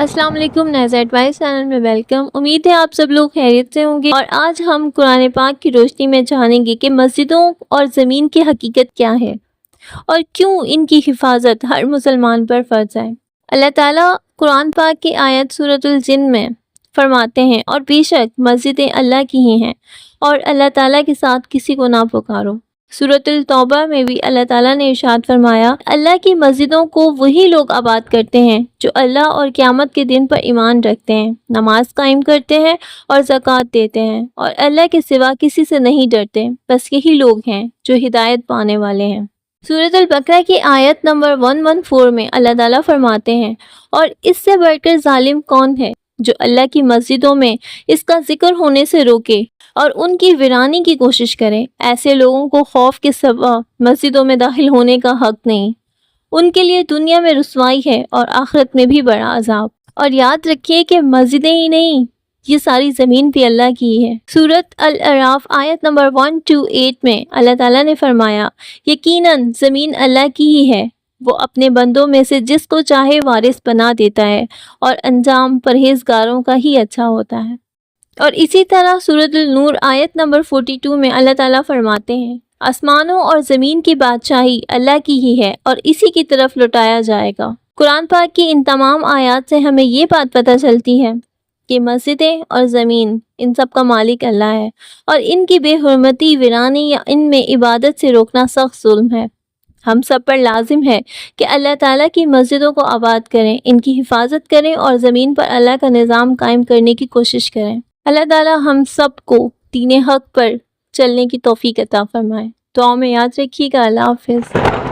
السلام علیکم، نیزا advice channel میں ویلکم۔ امید ہے آپ سب لوگ خیریت سے ہوں گے، اور آج ہم قرآن پاک کی روشنی میں جانیں گے کہ مسجدوں اور زمین کی حقیقت کیا ہے اور کیوں ان کی حفاظت ہر مسلمان پر فرض ہے۔ اللہ تعالیٰ قرآن پاک کی آیت سورۃ الجن میں فرماتے ہیں، اور بے شک مسجدیں اللہ کی ہی ہیں اور اللہ تعالیٰ کے ساتھ کسی کو نہ پکارو۔ سورۃ التوبہ میں بھی اللہ تعالیٰ نے ارشاد فرمایا، اللہ کی مسجدوں کو وہی لوگ آباد کرتے ہیں جو اللہ اور قیامت کے دن پر ایمان رکھتے ہیں، نماز قائم کرتے ہیں اور زکوٰۃ دیتے ہیں، اور اللہ کے سوا کسی سے نہیں ڈرتے، بس یہی لوگ ہیں جو ہدایت پانے والے ہیں۔ سورۃ البقرہ کی آیت نمبر 114 میں اللہ تعالیٰ فرماتے ہیں، اور اس سے بڑھ کر ظالم کون ہے جو اللہ کی مسجدوں میں اس کا ذکر ہونے سے روکے اور ان کی ویرانی کی کوشش کرے۔ ایسے لوگوں کو خوف کے سوا مسجدوں میں داخل ہونے کا حق نہیں، ان کے لیے دنیا میں رسوائی ہے اور آخرت میں بھی بڑا عذاب۔ اور یاد رکھیے کہ مسجدیں ہی نہیں، یہ ساری زمین بھی اللہ کی ہے۔ سورۃ الاعراف آیت نمبر 128 میں اللہ تعالیٰ نے فرمایا، یقیناً زمین اللہ کی ہی ہے، وہ اپنے بندوں میں سے جس کو چاہے وارث بنا دیتا ہے، اور انجام پرہیزگاروں کا ہی اچھا ہوتا ہے۔ اور اسی طرح سورۃ النور آیت نمبر 42 میں اللہ تعالیٰ فرماتے ہیں، آسمانوں اور زمین کی بادشاہی اللہ کی ہی ہے اور اسی کی طرف لوٹایا جائے گا۔ قرآن پاک کی ان تمام آیات سے ہمیں یہ بات پتہ چلتی ہے کہ مسجدیں اور زمین ان سب کا مالک اللہ ہے، اور ان کی بے حرمتی، ویرانی یا ان میں عبادت سے روکنا سخت ظلم ہے۔ ہم سب پر لازم ہے کہ اللہ تعالیٰ کی مسجدوں کو آباد کریں، ان کی حفاظت کریں اور زمین پر اللہ کا نظام قائم کرنے کی کوشش کریں۔ اللہ تعالیٰ ہم سب کو دین حق پر چلنے کی توفیق عطا فرمائے۔ دعاؤں میں یاد رکھیے گا۔ اللہ حافظ۔